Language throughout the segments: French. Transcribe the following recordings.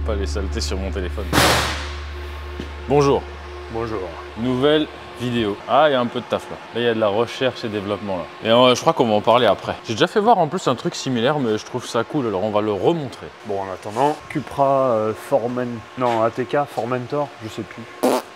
pas les saletés sur mon téléphone. Bonjour. Bonjour. Nouvelle vidéo. Ah, il y a un peu de taf là. Là, il y a de la recherche et développement là. Et je crois qu'on va en parler après. J'ai déjà fait voir en plus un truc similaire, mais je trouve ça cool, alors on va le remontrer. Bon, en attendant, Cupra non, ATK, Formentor, je sais plus.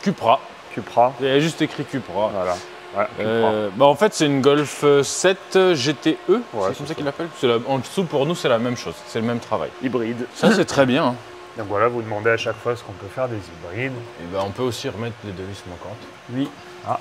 Cupra. Cupra. Il y a juste écrit Cupra. Voilà. Ouais, bah en fait, c'est une Golf 7 GTE. Ouais, c'est comme ça qu'il l'appelle. En dessous, pour nous, c'est la même chose. C'est le même travail. Hybride. Ça, c'est très bien. Hein. Donc voilà, vous demandez à chaque fois ce qu'on peut faire des hybrides. Et ben, on peut aussi remettre les devises manquantes. Oui. Ah.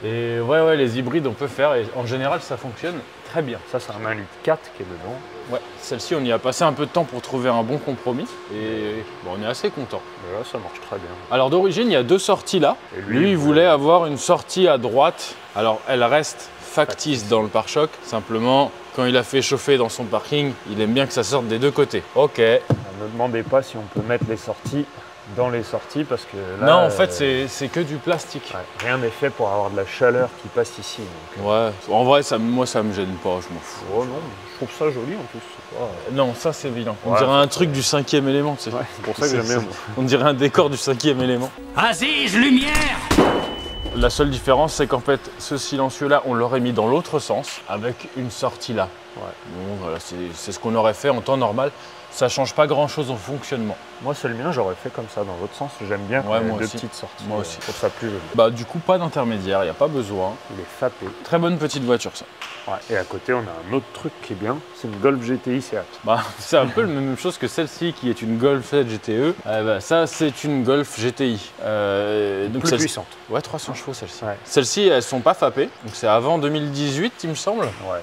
Et ouais, les hybrides, on peut faire. Et en général, ça fonctionne très bien. Ça, c'est un 1,4 litre qui est dedans. Ouais, celle-ci, on y a passé un peu de temps pour trouver un bon compromis. Et bon, on est assez content. Mais là, ça marche très bien. Alors d'origine, il y a deux sorties là. Et lui, il voulait avoir une sortie à droite. Alors, elle reste factice dans le pare-choc. Simplement, quand il a fait chauffer dans son parking, il aime bien que ça sorte des deux côtés. Ok. Ne demandez pas si on peut mettre les sorties dans les sorties parce que là... Non, en fait, c'est que du plastique. Ouais, rien n'est fait pour avoir de la chaleur qui passe ici. Donc, ouais, en vrai, moi, ça me gêne pas, je m'en fous. oh non, je trouve ça joli en plus. Pas... Non, ça, c'est vilain. On ouais, dirait un truc du 5e élément, tu sais. Ouais, c'est pour ça que j'aime bien, moi. On dirait un décor du 5e élément. Aziz, lumière! La seule différence, c'est qu'en fait, ce silencieux-là, on l'aurait mis dans l'autre sens, avec une sortie là. Ouais. Bon, voilà, c'est ce qu'on aurait fait en temps normal. Ça change pas grand-chose au fonctionnement. Moi, c'est le mien, j'aurais fait comme ça dans l'autre sens. J'aime bien quand il y a deux petites sorties. Moi aussi. Je trouve ça plus joli. Bah, du coup, pas d'intermédiaire, il n'y a pas besoin. Il est fapé. Très bonne petite voiture, ça. Ouais. Et à côté, on a un autre truc qui est bien. C'est une Golf GTI Seat. Bah, c'est un peu la même chose que celle-ci qui est une Golf 7 GTE. Bah, ça, c'est une Golf GTI. Donc plus puissante. Ouais, 300 chevaux celle-ci. Ouais. Celles-ci, elles sont pas fapées. Donc c'est avant 2018, il me semble. Ouais,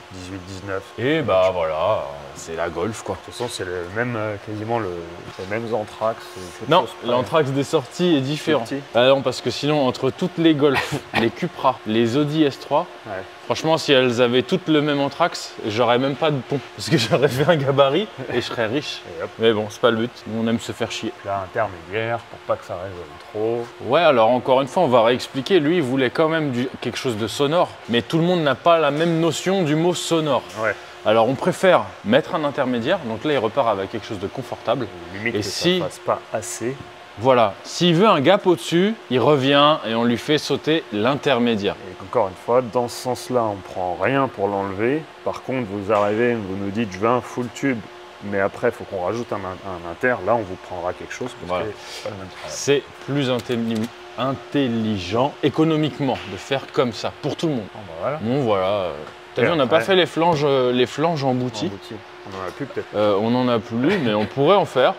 18-19. Et bah voilà, c'est la Golf quoi. De toute façon, c'est le même, quasiment les mêmes anthrax. Non, l'anthrax des sorties est différent. Ah non, parce que sinon, entre toutes les Golf, les Cupra, les Audi S3, ouais. Franchement, si elles avaient toutes le même anthrax, j'aurais même pas de pont. Parce que j'aurais fait un gabarit et je serais riche. Mais bon, c'est pas le but. Nous, on aime se faire chier. Là, intermédiaire, pour pas que ça résonne trop. Ouais, alors encore une fois, on va réexpliquer. Lui, il voulait quand même quelque chose de sonore. Mais tout le monde n'a pas la même notion du mot sonore. Ouais. Alors, on préfère mettre un intermédiaire. Donc là, il repart avec quelque chose de confortable. Limite et que si ça passe pas assez. Voilà, s'il veut un gap au-dessus, il revient et on lui fait sauter l'intermédiaire. Et encore une fois, dans ce sens-là, on ne prend rien pour l'enlever. Par contre, vous arrivez, vous nous dites, je veux un full tube, mais après, il faut qu'on rajoute un inter. Là, on vous prendra quelque chose parce voilà. que c'est pas le même travail. C'est plus intelligent économiquement de faire comme ça, pour tout le monde. Bon, bah voilà. Bon, voilà. T'as vu, on n'a pas fait les flanges embouties. On en a plus peut-être. On n'en a plus, mais on pourrait en faire.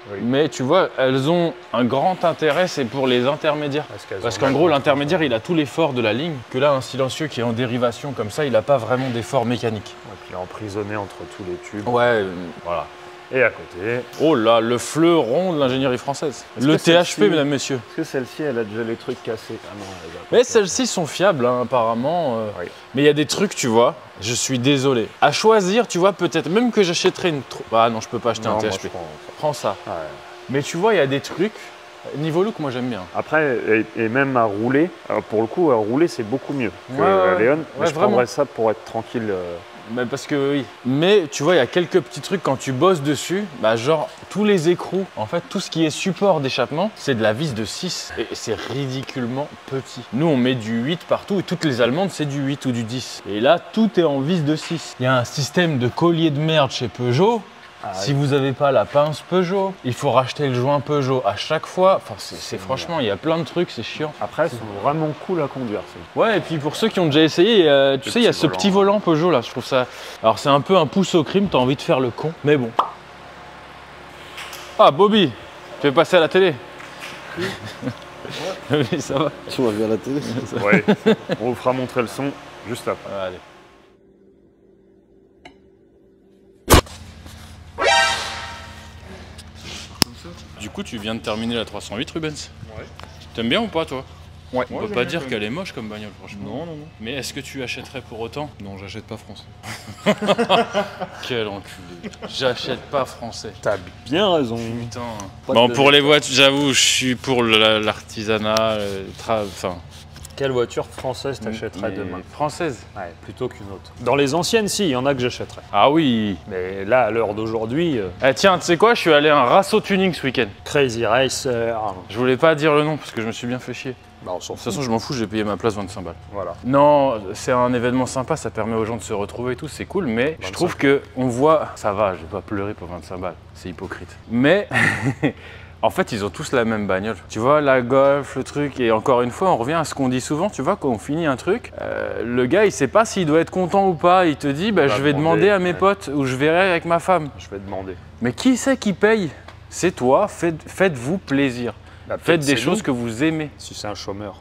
Oui. Mais tu vois, elles ont un grand intérêt, c'est pour les intermédiaires. Parce qu'en gros, l'intermédiaire, il a tout l'effort de la ligne, que là, un silencieux qui est en dérivation comme ça, il n'a pas vraiment d'effort mécanique. Ouais, puis il est emprisonné entre tous les tubes. Ouais, voilà. Et à côté... Oh là, le fleuron de l'ingénierie française. Le THP, mesdames, messieurs. Est-ce que celle-ci, elle a déjà les trucs cassés? Ah non, mais celles-ci sont fiables, hein, apparemment. Oui. Mais il y a des trucs, tu vois, je suis désolé. À choisir, tu vois, peut-être même que j'achèterais une... Ah non, je peux pas acheter un THP. Prends ça. Ouais. Mais tu vois, il y a des trucs... Niveau look, moi j'aime bien. Après, et même à rouler, alors pour le coup, à rouler, c'est beaucoup mieux que la Léon. Mais je prendrais ça pour être tranquille. Mais parce que oui. Mais tu vois, il y a quelques petits trucs quand tu bosses dessus, bah genre tous les écrous, en fait tout ce qui est support d'échappement, c'est de la vis de 6 et c'est ridiculement petit. Nous on met du 8 partout et toutes les allemandes c'est du 8 ou du 10. Et là tout est en vis de 6. Il y a un système de collier de merde chez Peugeot. Ah, si vous n'avez pas la pince Peugeot, il faut racheter le joint Peugeot à chaque fois. Enfin, c'est franchement, il y a plein de trucs, c'est chiant. Après, elles sont vraiment cool à conduire. Ouais, et puis pour ceux qui ont déjà essayé, tu sais, il y a ce petit volant Peugeot là, je trouve ça... Alors c'est un peu un pouce au crime, t'as envie de faire le con, mais bon. Ah, Bobby, tu veux passer à la télé? Oui, ça va. Tu m'as vu à la télé? Ouais, on vous fera montrer le son juste après. Allez. Du coup, tu viens de terminer la 308 Rubens. Ouais. T'aimes bien ou pas, toi? Ouais. On peut pas dire qu'elle est moche comme bagnole, franchement. Non, non, non. Mais est-ce que tu achèterais pour autant? Non, j'achète pas français. Quel enculé. J'achète pas français. T'as bien raison. Putain. Bon, pour les voitures, j'avoue, je suis pour l'artisanat, enfin... Quelle voiture française t'achèterais demain? Française. Ouais, plutôt qu'une autre. Dans les anciennes, si, il y en a que j'achèterais. Ah oui. Mais là, à l'heure d'aujourd'hui, Eh tiens, tu sais quoi, je suis allé à un Rasso Tuning ce week-end. Crazy Racer. Je voulais pas dire le nom parce que je me suis bien fait chier. Bah, on s'en De toute fout. façon, je m'en fous, j'ai payé ma place 25 balles. Voilà. Non, c'est un événement sympa, ça permet aux gens de se retrouver et tout, c'est cool, mais je trouve que on voit, ça va, je vais pas pleurer pour 25 balles, c'est hypocrite. Mais en fait, ils ont tous la même bagnole. Tu vois, la Golf, le truc, et encore une fois, on revient à ce qu'on dit souvent, tu vois, quand on finit un truc, le gars, il sait pas s'il doit être content ou pas, il te dit, bah, je vais demander à mes potes ou je verrai avec ma femme. Je vais demander. Mais qui c'est qui paye? C'est toi, faites-vous plaisir. Bah, Faites des c'est choses nous, que vous aimez. si c'est un chômeur.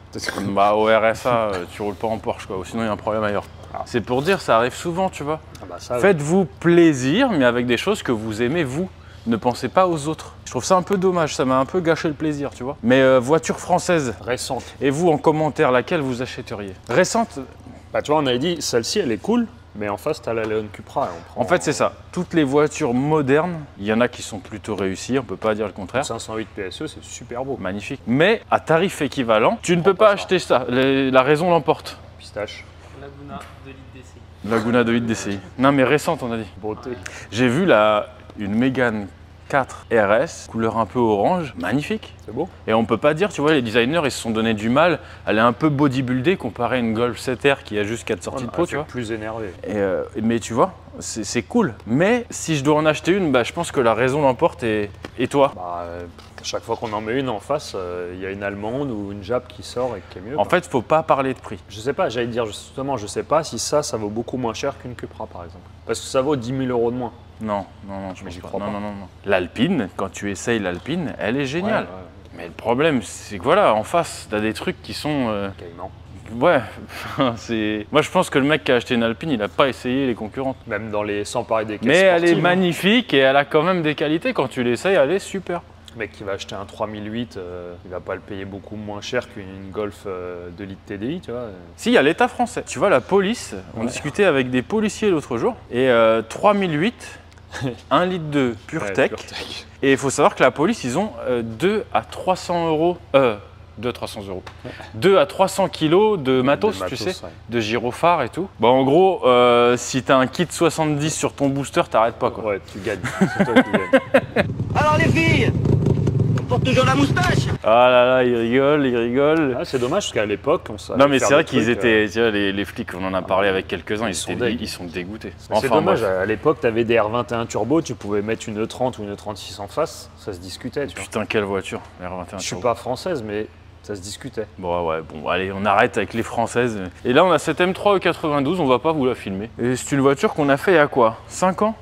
Bah au RSA, tu roules pas en Porsche quoi, ou sinon il y a un problème ailleurs. Ah. C'est pour dire, ça arrive souvent, tu vois. Ah bah ça, Faites-vous plaisir, mais avec des choses que vous aimez vous. Ne pensez pas aux autres. Je trouve ça un peu dommage, ça m'a un peu gâché le plaisir, tu vois. Mais voiture française, récente. et vous en commentaire, laquelle vous achèteriez? Récente? Bah tu vois, on avait dit, celle-ci, elle est cool, mais en face, t'as la Leon Cupra. Et on prend En fait, c'est ça. Toutes les voitures modernes, il y en a qui sont plutôt réussies, on peut pas dire le contraire. 508 PSE, c'est super beau. Magnifique. Mais à tarif équivalent, tu ne peux pas acheter ça. La raison l'emporte. Pistache. Laguna de l'île d'essai. Laguna de 8 DCI. Non mais récente on a dit. Beauté. J'ai vu une Mégane 4 RS, couleur un peu orange, magnifique. C'est beau. Et on peut pas dire, tu vois, les designers ils se sont donné du mal. Elle est un peu bodybuildée comparée à une Golf 7R qui a juste 4 sorties de peau, tu vois. Plus énervé. Mais tu vois, c'est cool. Mais si je dois en acheter une, bah, je pense que la raison l'emporte et toi? Bah, à chaque fois qu'on en met une en face, il y a une allemande ou une Jap qui sort et qui est mieux. En quoi. fait, faut pas parler de prix. Je sais pas, j'allais dire justement, je sais pas si ça vaut beaucoup moins cher qu'une Cupra par exemple. Parce que ça vaut 10 000 € de moins. Non, je Mais pense j'y pas. crois pas. Non. L'Alpine, quand tu essayes l'Alpine, elle est géniale. Ouais, Mais le problème, c'est que voilà, en face, t'as des trucs qui sont. Cayman. Ouais, c'est. Moi, je pense que le mec qui a acheté une Alpine, il a pas essayé les concurrentes. Même dans les sans parler des caisses Mais elle est sportives, hein. magnifique et elle a quand même des qualités. Quand tu l'essayes, elle est super. Le mec qui va acheter un 3008, il va pas le payer beaucoup moins cher qu'une Golf de litre TDI, tu vois. Si, il y a l'État français. Tu vois, la police, on discutait avec des policiers l'autre jour, et 3008, 1 litre de PureTech. Et il faut savoir que la police, ils ont 2 à 300 euros. 2 à 300 euros. 2 à 300 kilos de matos, tu sais, ouais. de gyrophare et tout. Bon, en gros, si t'as un kit 70 sur ton booster, t'arrêtes pas quoi. Ouais, tu gagnes. C'est toi qui gagnes. Alors les filles, on porte toujours la moustache. Ah là là, ils rigolent. Ah, c'est dommage parce qu'à l'époque, on savait. Non mais faire c'est vrai des qu'ils trucs, étaient, tu vois, les flics, on en a parlé avec quelques-uns, sont ils sont dégoûtés. C'est dommage, bref. à l'époque, tu avais des R21 turbo, tu pouvais mettre une E30 ou une E36 en face, ça se discutait, tu vois. Putain, quelle voiture, R21. Je suis pas française, mais ça se discutait. Bon, allez, on arrête avec les françaises. Et là, on a cette M3 E92, on va pas vous la filmer. Et c'est une voiture qu'on a fait il y a quoi, 5 ans?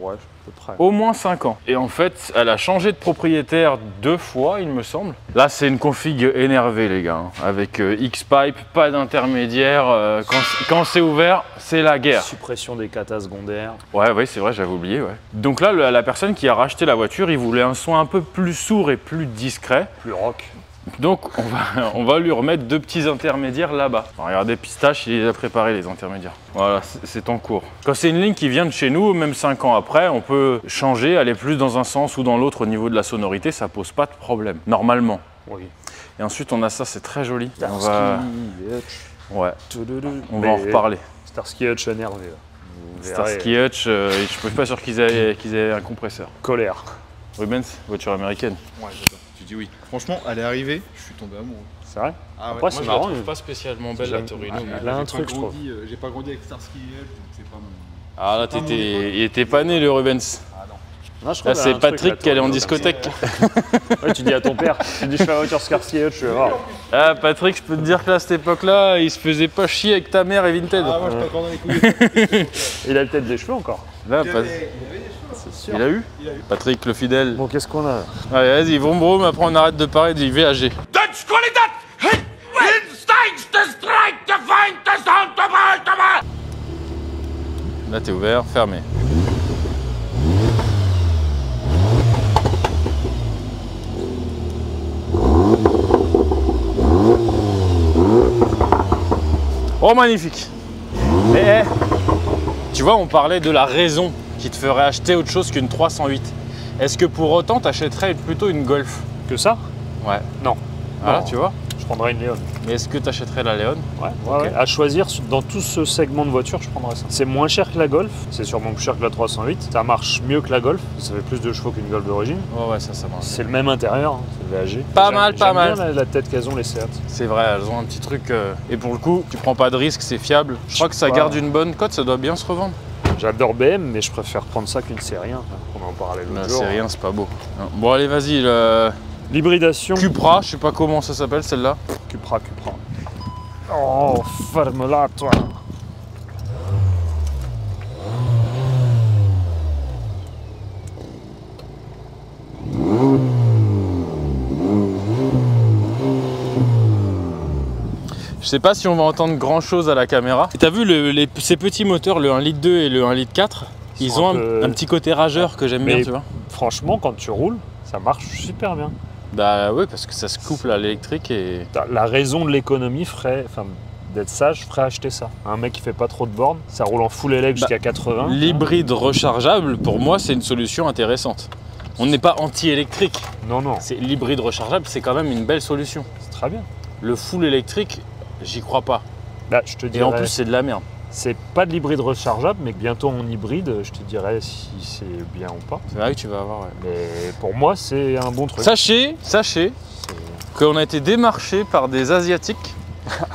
Ouais, à peu près. Au moins 5 ans. Et en fait, elle a changé de propriétaire 2 fois, il me semble. Là, c'est une config énervée, les gars. Hein, avec X-Pipe, pas d'intermédiaire. Quand c'est ouvert, c'est la guerre. Suppression des katas secondaires. Ouais, c'est vrai, j'avais oublié, ouais. Donc là, la personne qui a racheté la voiture, il voulait un son un peu plus sourd et plus discret. Plus rock. Donc on va lui remettre 2 petits intermédiaires là-bas. Regardez, Pistache, il les a préparés les intermédiaires. Voilà, c'est en cours. Quand c'est une ligne qui vient de chez nous, même 5 ans après, on peut changer, aller plus dans un sens ou dans l'autre au niveau de la sonorité, ça pose pas de problème, normalement. Oui. Et ensuite on a ça, c'est très joli. On Starsky va... Hutch. Ouais, on va en Mais reparler. Starsky Hutch énervé. Là. Vous verrez. Starsky Hutch, je suis pas sûr qu'ils aient un compresseur. Colère. Rubens, voiture américaine. Ouais, j'adore. Tu dis oui. Franchement, elle est arrivée, je suis tombé amoureux. C'est vrai. Ah Après, c'est marrant. pas spécialement belle, la Torino, mais- Là, un truc, je trouve. J'ai pas grandi avec Starsky Hutch, donc c'est pas mon. Ah là, il était pas né le Rubens. Non, je Là, trouve, c'est un truc, Patrick la qui allait en Torino, discothèque. Ouais, tu dis à ton père, tu dis je fais la voiture Starsky Hutch, je vais voir. Ah, Patrick, je peux te dire que là, à cette époque-là, il se faisait pas chier avec ta mère et Vinted. Ah, moi je suis encore dans les couilles. Il a peut-être des cheveux encore. Là, C'est sûr. il a eu Patrick, le fidèle. Bon, qu'est-ce qu'on a? Allez, vas-y, vroom vroom, après on arrête de parler du VAG. Dutch Qualität! Instincts to strike to find the sound of ultimate! Là, t'es ouvert, fermé. Oh, magnifique. Mais, tu vois, on parlait de la raison qui te ferait acheter autre chose qu'une 308. Est-ce que pour autant, t'achèterais plutôt une Golf? Que ça? Ouais. Non. Voilà, Non. tu vois. Je prendrais une Léon. Mais est-ce que tu achèterais la Léon? Ouais, Ok. ouais. À choisir, dans tout ce segment de voiture, je prendrais ça. C'est moins cher que la Golf, c'est sûrement plus cher que la 308. Ça marche mieux que la Golf, ça fait plus de chevaux qu'une Golf d'origine. Ouais, ça marche. C'est le même intérieur, hein, c'est VAG. Pas mal. J'aime bien la tête qu'elles ont, les Seat. C'est vrai, elles ont un petit truc. Et pour le coup, tu prends pas de risque, c'est fiable. Je crois que ça pas. garde une bonne cote, ça doit bien se revendre. J'adore BM, mais je préfère prendre ça qu'une série 1. On en parlait l'autre jour. C'est rien, c'est pas beau. Bon, allez, vas-y. L'hybridation. Cupra, je sais pas comment ça s'appelle celle-là. Cupra. Oh, ferme-la, toi. Je sais pas si on va entendre grand chose à la caméra. T'as vu ces petits moteurs, le 1,2 litre et le 1,4 litre, ils ont un petit côté rageur que j'aime bien, tu vois. Franchement, quand tu roules, ça marche super bien. Bah oui, parce que ça se couple à l'électrique et... La raison de l'économie ferait, enfin, d'être sage, ferait acheter ça. Un mec qui fait pas trop de bornes, ça roule en full élect jusqu'à 80. L'hybride rechargeable, pour moi, c'est une solution intéressante. On n'est pas anti-électrique. Non. L'hybride rechargeable, c'est quand même une belle solution. C'est très bien. Le full électrique, j'y crois pas. Là, je te dirais, et en plus, c'est de la merde. c'est pas de l'hybride rechargeable, mais bientôt en hybride, je te dirais si c'est bien ou pas. C'est vrai que tu vas avoir, ouais. Mais pour moi, c'est un bon truc. Sachez qu'on a été démarché par des Asiatiques,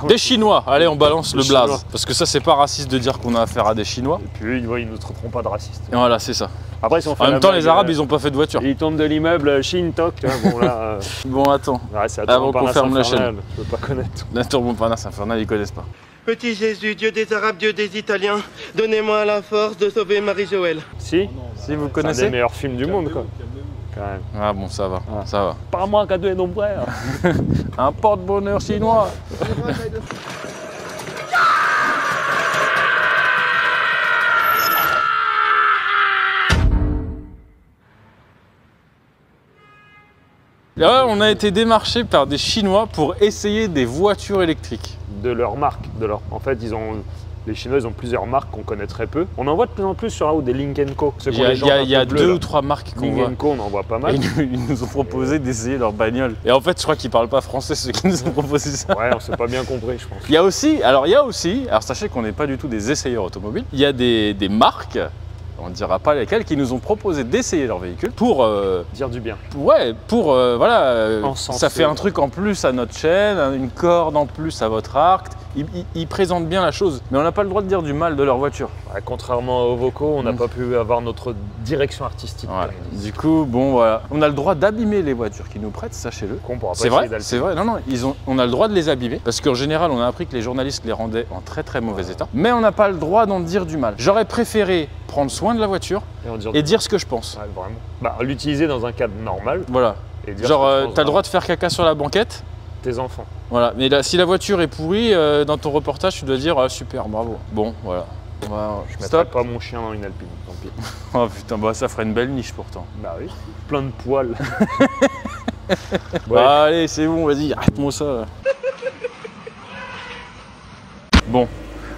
des Chinois. Allez, on balance le Chinois. blaze. Parce que ça, c'est pas raciste de dire qu'on a affaire à des Chinois. Et puis, ils ne traiteront pas de racistes. Et voilà, c'est ça. Après, ils ont fait En la même temps, blague, les Arabes, ils ont pas fait de voiture. Ils tombent de l'immeuble Shintok, tu vois, bon là... Bon, attends. Ouais, c'est Avant qu'on ferme la chaîne. Je peux pas connaître. La tour Montparnasse infernale, ils connaissent pas. Petit Jésus, Dieu des Arabes, Dieu des Italiens, donnez-moi la force de sauver Marie-Joëlle. Si, Si vous c'est un des connaissez. meilleurs films du monde, quoi. Quand même. Ah bon, ça va, Ah. ça va. Pas moi qui a tué ton frère. Un porte-bonheur chinois. Là, on a été démarché par des Chinois pour essayer des voitures électriques. De leur marque, En fait, les Chinois, ils ont plusieurs marques qu'on connaît très peu. On en voit de plus en plus sur la route des Lynk & Co. Ceux Il qui ont les jantes y a un peu bleues, deux là. ou trois marques qu'on voit. Lynk & Co, on en voit pas Et mal. ils nous ont proposé d'essayer leur bagnole. Et en fait, je crois qu'ils parlent pas français, ceux qui nous ont proposé ça. Ouais, on s'est pas bien compris, je pense. Il y a aussi, alors sachez qu'on n'est pas du tout des essayeurs automobiles. Il y a des marques, on ne dira pas lesquelles, qui nous ont proposé d'essayer leur véhicule pour, Dire du bien. ça fait un truc en plus à notre chaîne, une corde en plus à votre arc. Ils présentent bien la chose, mais on n'a pas le droit de dire du mal de leur voiture. Ouais, contrairement aux vocaux, on n'a pas pu avoir notre direction artistique. Ouais. comme ils disent. Du coup, bon voilà, on a le droit d'abîmer les voitures qu'ils nous prêtent, sachez-le. Qu'on pourra pas C'est essayer vrai, d'alter. c'est vrai. Non, on a le droit de les abîmer parce qu'en général, on a appris que les journalistes les rendaient en très très mauvais état. Mais on n'a pas le droit d'en dire du mal. J'aurais préféré prendre soin de la voiture Et on dit- et dire ce que je pense. Ouais, vraiment. Bah, l'utiliser dans un cadre normal Voilà. et dire Genre, ce que tu penses t'as le droit vraiment. de faire caca sur la banquette. Tes enfants. Voilà. Mais là, si la voiture est pourrie, dans ton reportage, tu dois dire ah, super, bravo. Bon, voilà. On va- Je mettrais Stop. pas mon chien dans une Alpine, tant pis. Oh putain, bah ça ferait une belle niche pourtant. Bah oui. Plein de poils. Ouais. Bah, allez, c'est bon, vas-y, arrête-moi ça. là. Bon,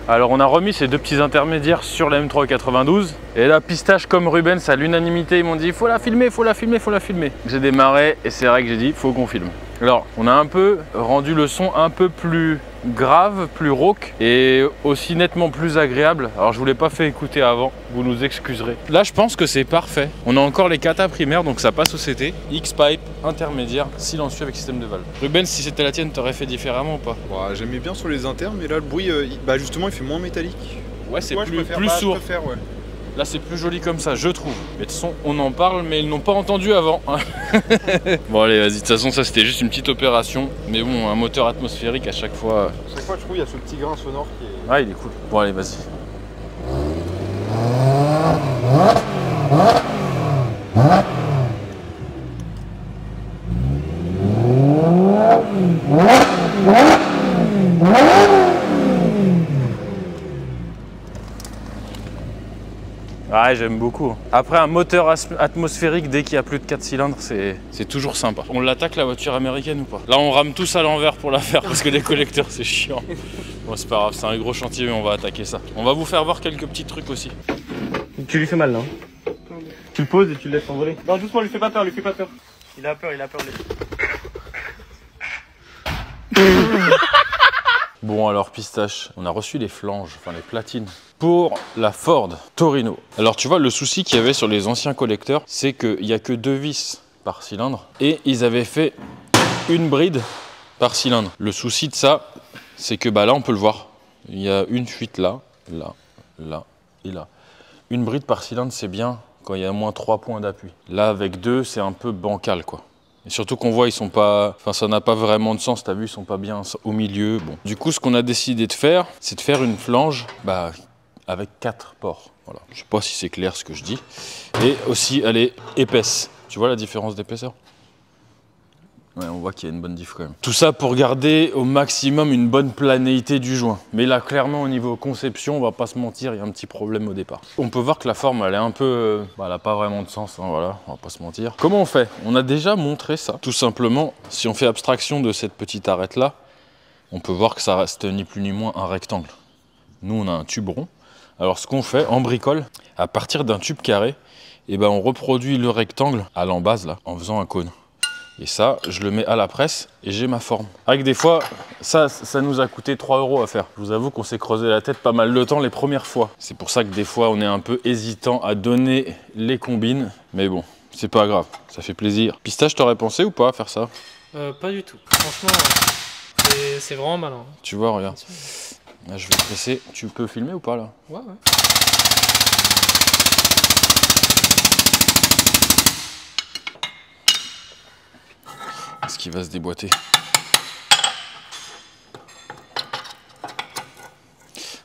alors on a remis ces deux petits intermédiaires sur la M392. Et là, Pistache comme Rubens, à l'unanimité, ils m'ont dit faut la filmer, faut la filmer, faut la filmer. J'ai démarré et c'est vrai que j'ai dit faut qu'on filme. Alors, on a un peu rendu le son un peu plus grave, plus rauque et aussi nettement plus agréable. Alors, je vous l'ai pas fait écouter avant, vous nous excuserez. Là, je pense que c'est parfait. On a encore les katas primaires, donc ça passe au CT. X-Pipe, intermédiaire, silencieux avec système de valve. Rubens, si c'était la tienne, t'aurais fait différemment ou pas? Bah, j'aimais bien sur les internes, mais là le bruit, justement, il fait moins métallique. Ouais, c'est Ouais, je plus, préfère, plus bah, sourd. Je préfère, ouais. Là, c'est plus joli comme ça, je trouve. Mais de toute façon, on en parle, mais ils n'ont pas entendu avant. Bon, allez, vas-y. De toute façon, ça, c'était juste une petite opération. Mais bon, un moteur atmosphérique à chaque fois. Chaque fois, je trouve, il y a ce petit grain sonore qui est. Ouais, il est cool. Bon, allez, vas-y. Ouais, j'aime beaucoup. Après, un moteur atmosphérique, dès qu'il y a plus de 4 cylindres, c'est toujours sympa. On l'attaque la voiture américaine ou pas? Là, on rame tous à l'envers pour la faire parce que les collecteurs, c'est chiant. Bon, c'est pas grave, c'est un gros chantier, mais on va attaquer ça. On va vous faire voir quelques petits trucs aussi. Tu lui fais mal là. Tu le poses et tu le laisses s'envoler. Non, doucement, lui fais pas peur, lui fais pas peur. Il a peur, lui. Bon alors pistache, on a reçu les flanges, enfin les platines, pour la Ford Torino. Alors tu vois, le souci qu'il y avait sur les anciens collecteurs, c'est qu'il n'y a que 2 vis par cylindre et ils avaient fait une bride par cylindre. Le souci de ça, c'est que bah, là on peut le voir, il y a une fuite là, là, là et là. Une bride par cylindre c'est bien quand il y a au moins 3 points d'appui. Là avec 2 c'est un peu bancal quoi. Et surtout qu'on voit, ils sont pas, enfin ça n'a pas vraiment de sens, t'as vu, ils sont pas bien au milieu. Bon. Du coup, ce qu'on a décidé de faire, c'est de faire une flange bah, avec 4 ports. Voilà. Je sais pas si c'est clair ce que je dis. Et aussi, elle est épaisse. Tu vois la différence d'épaisseur? Ouais, on voit qu'il y a une bonne diff quand même. Tout ça pour garder au maximum une bonne planéité du joint. Mais là, clairement, au niveau conception, on va pas se mentir, il y a un petit problème au départ. On peut voir que la forme, elle est un peu... elle n'a pas vraiment de sens, hein, voilà, on va pas se mentir. Comment on fait? On a déjà montré ça. Tout simplement, si on fait abstraction de cette petite arête-là, on peut voir que ça reste ni plus ni moins un rectangle. Nous, on a un tube rond. Alors, ce qu'on fait en bricole, à partir d'un tube carré, eh ben, on reproduit le rectangle à l'embase, là, en faisant un cône. Et ça, je le mets à la presse et j'ai ma forme. Avec des fois, ça nous a coûté 3 € à faire. Je vous avoue qu'on s'est creusé la tête pas mal de temps les premières fois. C'est pour ça que des fois, on est un peu hésitant à donner les combines. Mais bon, c'est pas grave, ça fait plaisir. Pistache, t'aurais pensé ou pas à faire ça? Pas du tout. Franchement, c'est vraiment malin. Tu vois, regarde. Là, je vais presser. Tu peux filmer ou pas là? Ouais, ouais. Est-ce qu'il va se déboîter?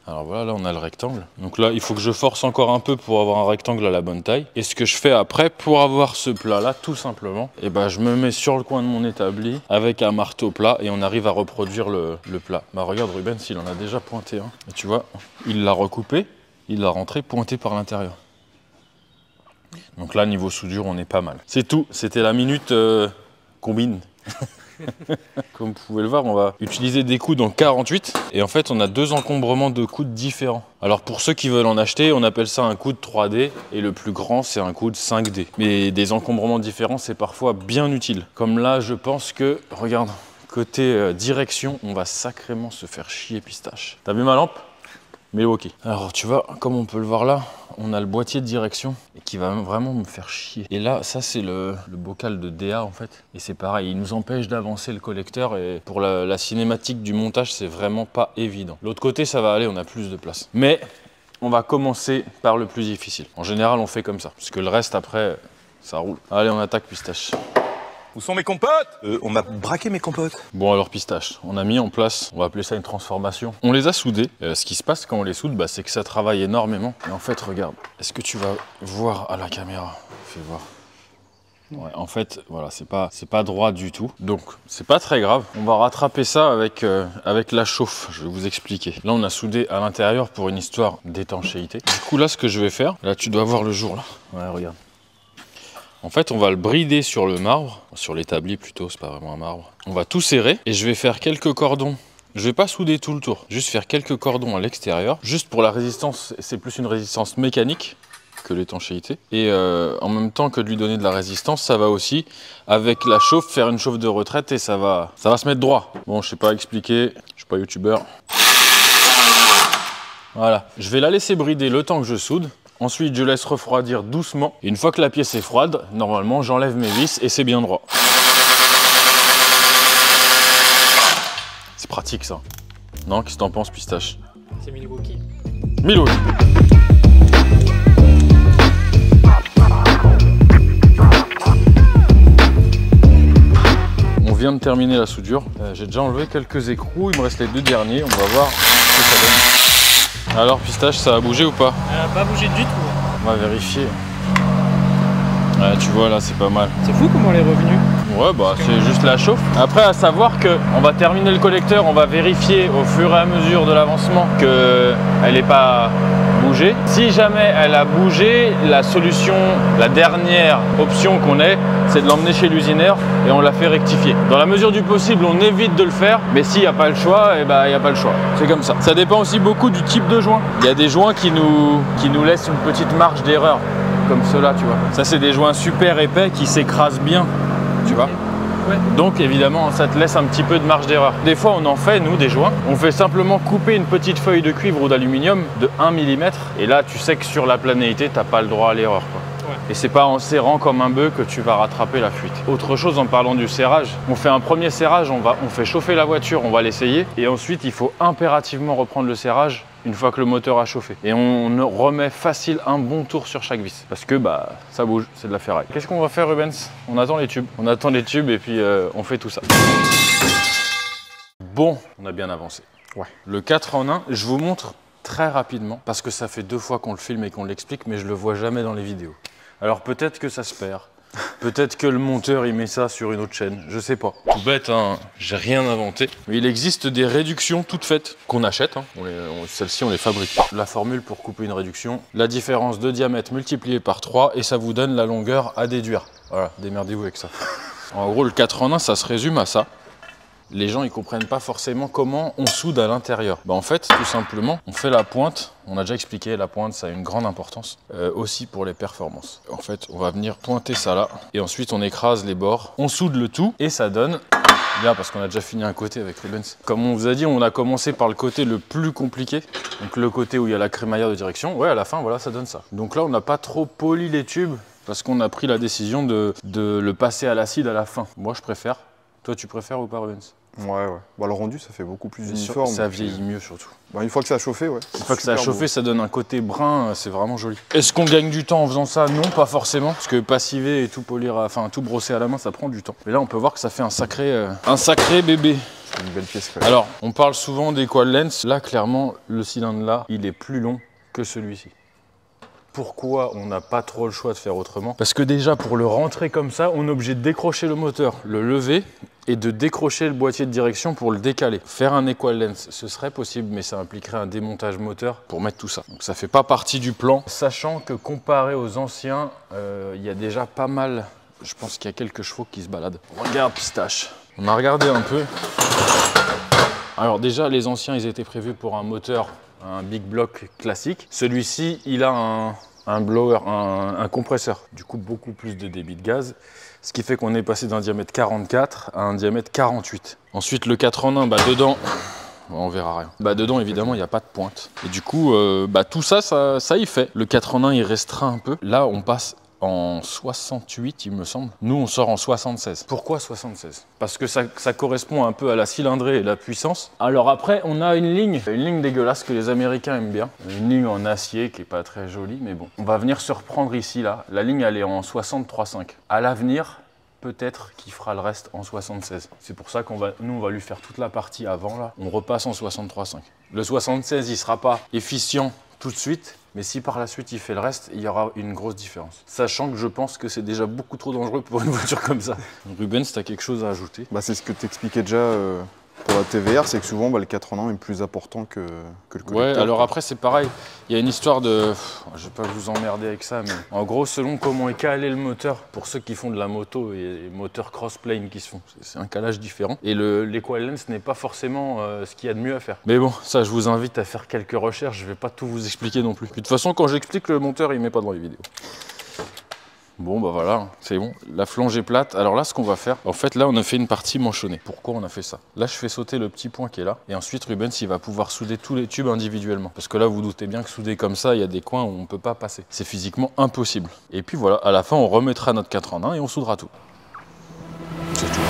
Alors voilà, là on a le rectangle. Donc là, il faut que je force encore un peu pour avoir un rectangle à la bonne taille. Et ce que je fais après, pour avoir ce plat-là, tout simplement, et ben, je me mets sur le coin de mon établi avec un marteau plat et on arrive à reproduire le plat. Bah regarde Ruben, s'il en a déjà pointé un. Et tu vois, il l'a recoupé, il l'a rentré pointé par l'intérieur. Donc là, niveau soudure, on est pas mal. C'est tout, c'était la minute combine. Comme vous pouvez le voir, on va utiliser des coudes en 48 et en fait on a 2 encombrements de coudes différents. Alors pour ceux qui veulent en acheter, on appelle ça un coude 3D et le plus grand c'est un coude 5D. Mais des encombrements différents c'est parfois bien utile. Comme là je pense que, regarde, côté direction, on va sacrément se faire chier pistache. T'as vu ma lampe? Mais ok. Alors tu vois, comme on peut le voir là, on a le boîtier de direction et qui va vraiment me faire chier. Et là, ça c'est le bocal de DA en fait. Et c'est pareil, il nous empêche d'avancer le collecteur et pour la cinématique du montage, c'est vraiment pas évident. L'autre côté, ça va aller, on a plus de place. Mais on va commencer par le plus difficile. En général, on fait comme ça, parce que le reste après, ça roule. Allez, on attaque pistache. Où sont mes compotes? On m'a braqué mes compotes. Bon alors pistache, on a mis en place, on va appeler ça une transformation. On les a soudés. Ce qui se passe quand on les soude, bah, c'est que ça travaille énormément. Et en fait, regarde, est-ce que tu vas voir à la caméra? Fais voir. Ouais, en fait, voilà, c'est pas droit du tout. Donc, c'est pas très grave. On va rattraper ça avec la chauffe. Je vais vous expliquer. Là, on a soudé à l'intérieur pour une histoire d'étanchéité. Du coup, là, ce que je vais faire, là, tu dois voir le jour, là. Ouais, regarde. En fait, on va le brider sur le marbre, sur l'établi plutôt, c'est pas vraiment un marbre. On va tout serrer et je vais faire quelques cordons. Je vais pas souder tout le tour, juste faire quelques cordons à l'extérieur. Juste pour la résistance, c'est plus une résistance mécanique que l'étanchéité. Et en même temps que de lui donner de la résistance, ça va aussi, avec la chauffe, faire une chauffe de retraite et ça va se mettre droit. Bon, je sais pas expliquer, je suis pas youtubeur. Voilà, je vais la laisser brider le temps que je soude. Ensuite, je laisse refroidir doucement. Et une fois que la pièce est froide, normalement, j'enlève mes vis et c'est bien droit. C'est pratique, ça. Non, qu'est-ce que t'en penses, pistache? C'est Milwaukee. Milwaukee. On vient de terminer la soudure. J'ai déjà enlevé quelques écrous. Il me reste les 2 derniers. On va voir ce que ça donne. Alors pistache, ça a bougé ou pas? Elle a pas bougé du tout. On va vérifier. Ouais, tu vois là, c'est pas mal. C'est fou comment elle est revenue. Ouais, bah c'est juste la chauffe. Après, à savoir que on va terminer le collecteur, on va vérifier au fur et à mesure de l'avancement qu'elle n'est pas bougée. Si jamais elle a bougé, la solution, la dernière option qu'on ait, c'est de l'emmener chez l'usineur et on la fait rectifier. Dans la mesure du possible, on évite de le faire, mais s'il n'y a pas le choix, et bah il n'y a pas le choix. C'est comme ça. Ça dépend aussi beaucoup du type de joint. Il y a des joints qui nous laissent une petite marge d'erreur, comme ceux-là, tu vois. Ça, c'est des joints super épais qui s'écrasent bien, tu vois. Ouais. Donc évidemment, ça te laisse un petit peu de marge d'erreur. Des fois, on en fait, nous, des joints. On fait simplement couper une petite feuille de cuivre ou d'aluminium de 1 mm. Et là, tu sais que sur la planéité, tu n'as pas le droit à l'erreur. Ouais. Et c'est pas en serrant comme un bœuf que tu vas rattraper la fuite. Autre chose en parlant du serrage, on fait un premier serrage, on fait chauffer la voiture, on va l'essayer. Et ensuite, il faut impérativement reprendre le serrage une fois que le moteur a chauffé. Et on remet facile un bon tour sur chaque vis. Parce que bah ça bouge, c'est de la ferraille. Qu'est-ce qu'on va faire, Rubens? On attend les tubes. On attend les tubes et puis on fait tout ça. Bon, on a bien avancé. Ouais. Le 4 en 1, je vous montre très rapidement, parce que ça fait 2 fois qu'on le filme et qu'on l'explique, mais je le vois jamais dans les vidéos. Alors peut-être que ça se perd. Peut-être que le monteur il met ça sur une autre chaîne, je sais pas. Tout bête, hein, j'ai rien inventé. Mais il existe des réductions toutes faites qu'on achète. Hein. Celles-ci on les fabrique. La formule pour couper une réduction, la différence de diamètre multipliée par 3 et ça vous donne la longueur à déduire. Voilà, démerdez-vous avec ça. En gros, le 4 en 1, ça se résume à ça. Les gens ils comprennent pas forcément comment on soude à l'intérieur. Bah en fait, tout simplement, on fait la pointe. On a déjà expliqué, la pointe, ça a une grande importance, aussi pour les performances. En fait, on va venir pointer ça là, et ensuite on écrase les bords. On soude le tout, et ça donne, bien parce qu'on a déjà fini un côté avec Rubens. Comme on vous a dit, on a commencé par le côté le plus compliqué, donc le côté où il y a la crémaillère de direction. Ouais, à la fin, voilà, ça donne ça. Donc là, on n'a pas trop poli les tubes, parce qu'on a pris la décision de le passer à l'acide à la fin. Moi, je préfère. Toi, tu préfères ou pas, Rubens? Ouais. Bah, le rendu, ça fait beaucoup plus uniforme. Ça vieillit mieux surtout. Bah, une fois que ça a chauffé, ouais. Une fois que ça a chauffé, ça donne un côté brun, c'est vraiment joli. Est-ce qu'on gagne du temps en faisant ça? Non, pas forcément. Parce que passiver et tout polir, enfin tout brosser à la main, ça prend du temps. Mais là, on peut voir que ça fait un sacré bébé. C'est une belle pièce quand même. Alors, on parle souvent d'Equal Length. Là, clairement, le cylindre là, il est plus long que celui-ci. Pourquoi on n'a pas trop le choix de faire autrement? Parce que déjà, pour le rentrer comme ça, on est obligé de décrocher le moteur, le lever et de décrocher le boîtier de direction pour le décaler. Faire un Equal Length, ce serait possible, mais ça impliquerait un démontage moteur pour mettre tout ça. Donc ça fait pas partie du plan. Sachant que comparé aux anciens, il y a déjà pas mal, je pense qu'il y a quelques chevaux qui se baladent. Regarde Pistache. On a regardé un peu. Alors déjà, les anciens, ils étaient prévus pour un moteur, un big block classique. Celui-ci, il a un blower, un compresseur. Du coup, beaucoup plus de débit de gaz. Ce qui fait qu'on est passé d'un diamètre 44 à un diamètre 48. Ensuite, le 4 en 1, bah dedans, on verra rien. Bah dedans, évidemment, il n'y a pas de pointe. Et du coup, tout ça, ça y fait. Le 4 en 1, il restreint un peu. Là, on passe en 68, il me semble. Nous, on sort en 76. Pourquoi 76? Parce que ça correspond un peu à la cylindrée et la puissance. Alors après, on a une ligne dégueulasse que les Américains aiment bien. Une ligne en acier qui est pas très jolie, mais bon. On va venir se reprendre ici, là. La ligne, elle est en 63,5. À l'avenir, peut-être qu'il fera le reste en 76. C'est pour ça qu'on va, nous, on va lui faire toute la partie avant, là. On repasse en 63,5. Le 76, il sera pas efficient tout de suite. Mais si par la suite il fait le reste, il y aura une grosse différence. Sachant que je pense que c'est déjà beaucoup trop dangereux pour une voiture comme ça. Rubens, tu as quelque chose à ajouter? Bah, c'est ce que tu expliquais déjà pour la TVR, c'est que souvent le 4 en 1 est plus important que le collecteur. Ouais, alors après c'est pareil, il y a une histoire de... Je vais pas vous emmerder avec ça, mais en gros selon comment est calé le moteur, pour ceux qui font de la moto et moteurs cross-plane qui se font, c'est un calage différent. Et l'Equal Length n'est pas forcément ce qu'il y a de mieux à faire. Mais bon, ça je vous invite à faire quelques recherches, je vais pas tout vous expliquer non plus. Puis, de toute façon quand j'explique le monteur, il met pas dans les vidéos. Bon bah voilà, c'est bon, la flange est plate. Alors là ce qu'on va faire, en fait là on a fait une partie manchonnée. Pourquoi on a fait ça? Là je fais sauter le petit point qui est là et ensuite Rubens il va pouvoir souder tous les tubes individuellement. Parce que là vous doutez bien que souder comme ça, il y a des coins où on ne peut pas passer. C'est physiquement impossible. Et puis voilà, à la fin on remettra notre 4 en 1 et on soudera tout. C'est tout.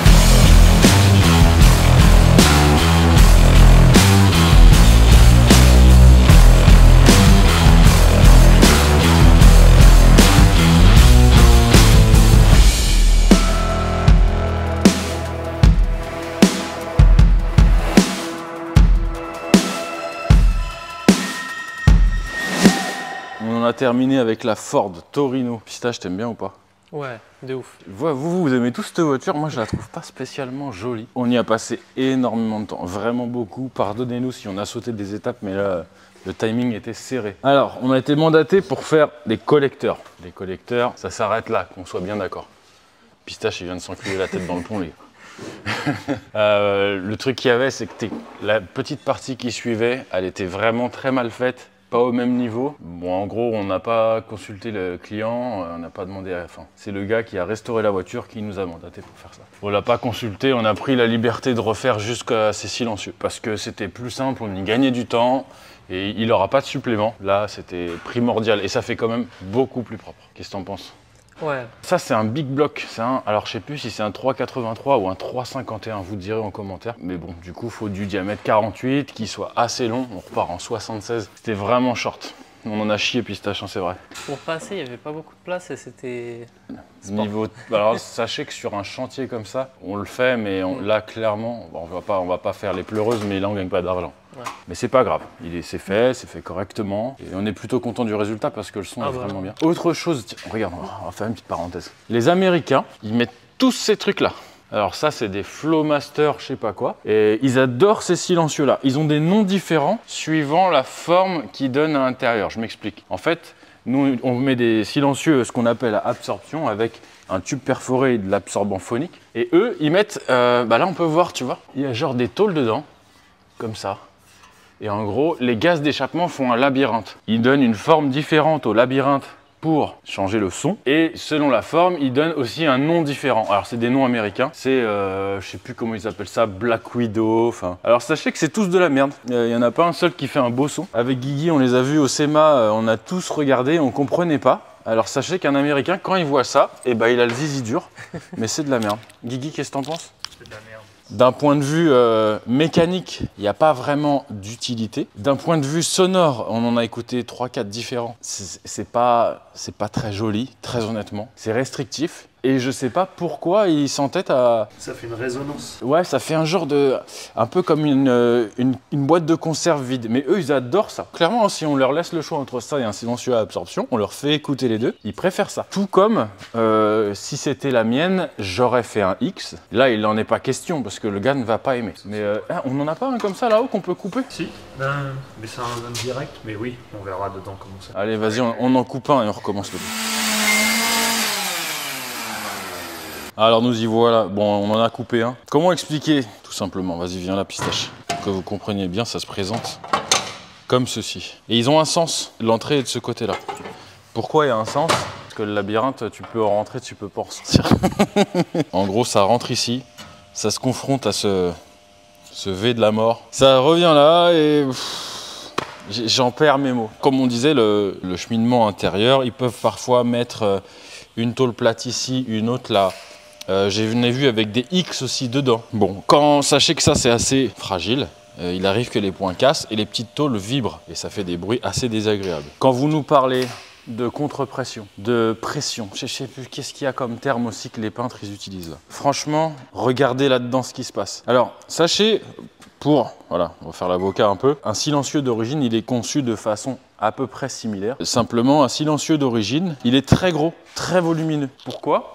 On a terminé avec la Ford Torino. Pistache, t'aimes bien ou pas? Ouais, de ouf. Vous aimez tous cette voiture, moi je la trouve pas spécialement jolie. On y a passé énormément de temps, vraiment beaucoup. Pardonnez-nous si on a sauté des étapes, mais là, le timing était serré. Alors, on a été mandaté pour faire des collecteurs. Les collecteurs, ça s'arrête là, qu'on soit bien d'accord. Pistache, il vient de s'enculer la tête dans le pont, les gars. Le truc qu'il y avait, c'est que la petite partie qui suivait, elle était vraiment très mal faite. pas au même niveau. Bon, en gros, on n'a pas consulté le client, on n'a pas demandé à... Enfin, c'est le gars qui a restauré la voiture qui nous a mandaté pour faire ça. On l'a pas consulté, on a pris la liberté de refaire jusqu'à ces silencieux. Parce que c'était plus simple, on y gagnait du temps et il n'aura pas de supplément. Là, c'était primordial et ça fait quand même beaucoup plus propre. Qu'est-ce que t'en penses? Ouais. Ça, c'est un big block. Alors, je sais plus si c'est un 3,83 ou un 3,51, vous direz en commentaire. Mais bon, du coup, il faut du diamètre 48, qui soit assez long. On repart en 76. C'était vraiment short. On en a chié, Pistache, hein, c'est vrai. Pour passer, il n'y avait pas beaucoup de place et c'était... Niveau... Alors, sachez que sur un chantier comme ça, on le fait, mais là, clairement, on va pas faire les pleureuses, mais là, on gagne pas d'argent. Ouais. Mais c'est pas grave, c'est fait correctement. Et on est plutôt content du résultat parce que le son est vraiment bien. Autre chose, tiens, regarde, on va faire une petite parenthèse. Les Américains, ils mettent tous ces trucs-là. Alors ça, c'est des Flowmaster, je sais pas quoi. Et ils adorent ces silencieux-là. Ils ont des noms différents suivant la forme qu'ils donnent à l'intérieur. Je m'explique. En fait, nous, on met des silencieux, ce qu'on appelle à absorption, avec un tube perforé et de l'absorbant phonique. Et eux, ils mettent... là, on peut voir, tu vois, il y a genre des tôles dedans, comme ça. Et en gros, les gaz d'échappement font un labyrinthe. Ils donnent une forme différente au labyrinthe pour changer le son. Et selon la forme, ils donnent aussi un nom différent. Alors, c'est des noms américains. C'est, je sais plus comment ils appellent ça, Black Widow. Enfin, alors, sachez que c'est tous de la merde. Il n'y en a pas un seul qui fait un beau son. Avec Guigui, on les a vus au SEMA, on a tous regardé, on comprenait pas. Alors, sachez qu'un Américain, quand il voit ça, eh ben, il a le zizi dur. Mais c'est de la merde. Guigui, qu'est-ce que t'en penses? C'est de la merde. D'un point de vue mécanique, il n'y a pas vraiment d'utilité. D'un point de vue sonore, on en a écouté 3-4 différents. C'est pas très joli, très honnêtement. C'est restrictif. Et je sais pas pourquoi ils s'entêtent à... Ça fait une résonance. Ouais, ça fait un genre de... Un peu comme une boîte de conserve vide. Mais eux, ils adorent ça. Clairement, si on leur laisse le choix entre ça et un silencieux à absorption, on leur fait écouter les deux. Ils préfèrent ça. Tout comme, si c'était la mienne, j'aurais fait un X. Là, il n'en est pas question parce que le gars ne va pas aimer. Mais on n'en a pas un comme ça là-haut qu'on peut couper? Si, mais c'est un direct. Mais oui, on verra dedans comment ça. Allez, vas-y, on en coupe un et on recommence le deux. Alors nous y voilà, bon on en a coupé un. Comment expliquer? Tout simplement, vas-y viens là Pistache. Pour que vous compreniez bien, ça se présente comme ceci. Et ils ont un sens, l'entrée est de ce côté-là. Pourquoi il y a un sens? Parce que le labyrinthe, tu peux en rentrer, tu peux pas en sortir. En gros, ça rentre ici, ça se confronte à ce V de la mort. Ça revient là et... J'en perds mes mots. Comme on disait, le cheminement intérieur, ils peuvent parfois mettre une tôle plate ici, une autre là. J'en ai vu avec des X aussi dedans. Bon, sachez que ça c'est assez fragile, il arrive que les points cassent et les petites tôles vibrent et ça fait des bruits assez désagréables. Quand vous nous parlez de contre-pression, de pression, je sais plus qu'est-ce qu'il y a comme terme aussi que les peintres ils utilisent là. Franchement, regardez là-dedans ce qui se passe. Alors, sachez, voilà, on va faire l'avocat un peu, un silencieux d'origine il est conçu de façon à peu près similaire. Simplement, un silencieux d'origine, il est très gros, très volumineux. Pourquoi ?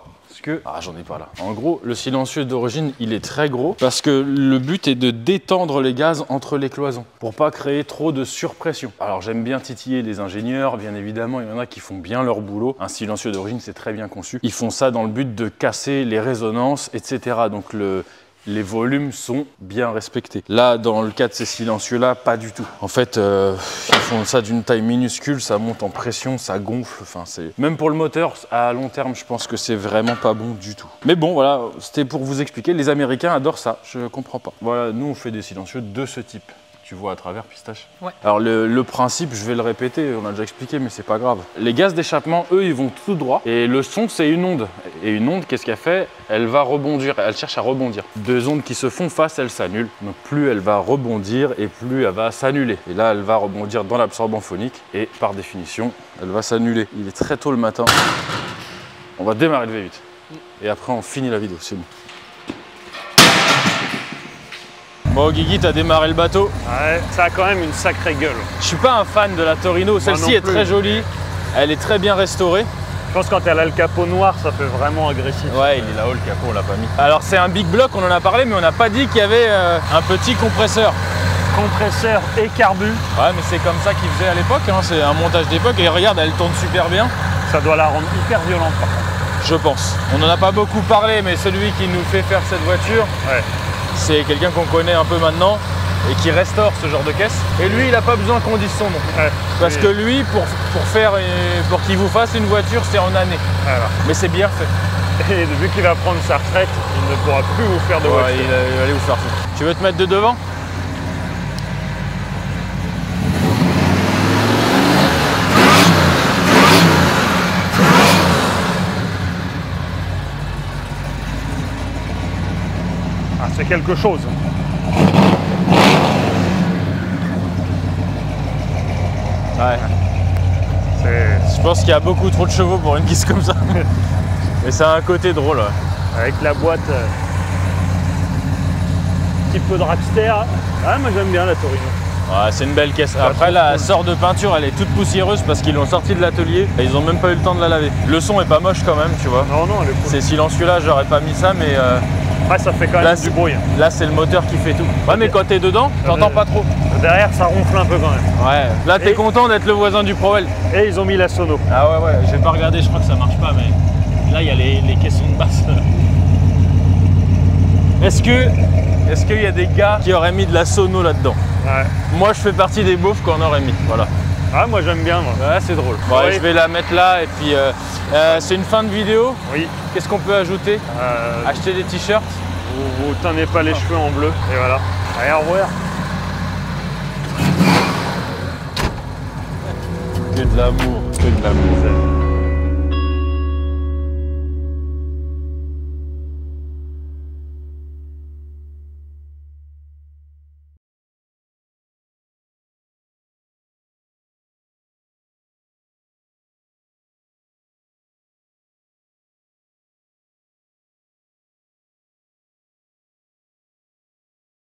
J'en ai pas là. En gros, le silencieux d'origine, il est très gros parce que le but est de détendre les gaz entre les cloisons pour pas créer trop de surpression. Alors j'aime bien titiller les ingénieurs, bien évidemment, il y en a qui font bien leur boulot. Un silencieux d'origine, c'est très bien conçu. Ils font ça dans le but de casser les résonances, etc. Donc les volumes sont bien respectés. Là, dans le cas de ces silencieux-là, pas du tout. En fait, ils font ça d'une taille minuscule, ça monte en pression, ça gonfle. Enfin, même pour le moteur, à long terme, je pense que c'est vraiment pas bon du tout. Mais bon, voilà, c'était pour vous expliquer. Les Américains adorent ça, je comprends pas. Voilà, nous, on fait des silencieux de ce type. Tu vois à travers, Pistache? Ouais. Alors le principe, je vais le répéter, on a déjà expliqué, mais c'est pas grave. Les gaz d'échappement, eux, ils vont tout droit. Et le son, c'est une onde. Et une onde, qu'est-ce qu'elle fait? Elle va rebondir, elle cherche à rebondir. Deux ondes qui se font face, elles s'annulent. Donc plus elle va rebondir et plus elle va s'annuler. Et là, elle va rebondir dans l'absorbant phonique. Et par définition, elle va s'annuler. Il est très tôt le matin. On va démarrer le V8. Et après, on finit la vidéo, c'est bon. Bon Guigui, t'as démarré le bateau. Ouais, ça a quand même une sacrée gueule. Je suis pas un fan de la Torino, celle-ci est très jolie, elle est très bien restaurée. Je pense que quand elle a le capot noir, ça fait vraiment agressif. Ouais, il est là-haut le capot, on l'a pas mis. Alors c'est un big block, on en a parlé, mais on n'a pas dit qu'il y avait un petit compresseur. Compresseur et carbu. Ouais, mais c'est comme ça qu'ils faisaient à l'époque, hein. C'est un montage d'époque et regarde, elle tourne super bien. Ça doit la rendre hyper violente par contre. Je pense. On n'en a pas beaucoup parlé, mais celui qui nous fait faire cette voiture, ouais. C'est quelqu'un qu'on connaît un peu maintenant. et qui restaure ce genre de caisse. Et lui, il n'a pas besoin qu'on dise son nom. Ouais. Parce que lui, pour qu'il vous fasse une voiture, c'est en année. Voilà. Mais c'est bien fait. Et vu qu'il va prendre sa retraite, il ne pourra plus vous faire de Ouais, voiture. il va aller vous faire foutre. Tu veux te mettre de devant? Ah, c'est quelque chose. Ouais. C'est Je pense qu'il y a beaucoup trop de chevaux pour une guise comme ça. Mais ça a un côté drôle. Ouais. avec la boîte un petit peu dragster. Ah, moi j'aime bien la Torino. Ouais, c'est une belle caisse. Pas Après, trop la cool. sort de peinture, elle est toute poussiéreuse parce qu'ils l'ont sortie de l'atelier et ils ont même pas eu le temps de la laver. Le son est pas moche quand même, tu vois. Non, non, elle est cool. C'est silencieux là, j'aurais pas mis ça, mais Après, ça fait quand là, même du bruit. là c'est le moteur qui fait tout. Ouais, mais quand t'es dedans, t'entends pas trop. Derrière, ça ronfle un peu quand même. Ouais, là t'es Et- content d'être le voisin du Proel. Et ils ont mis la sono. Ah ouais, j'ai pas regardé, je crois que ça marche pas, mais là il y a les caissons de basse. Est-ce qu'il y a des gars qui auraient mis de la sono là-dedans? Ouais. Moi je fais partie des beaufs qu'on aurait mis, voilà. Ah, moi j'aime bien, moi. Ouais, c'est drôle. Bon, Oui. allez, je vais la mettre là et puis c'est une fin de vidéo. Oui. Qu'est-ce qu'on peut ajouter? Acheter des t-shirts. Vous tenez pas les cheveux en bleu. Et voilà. Allez, au revoir. Que de l'amour, que de l'amour.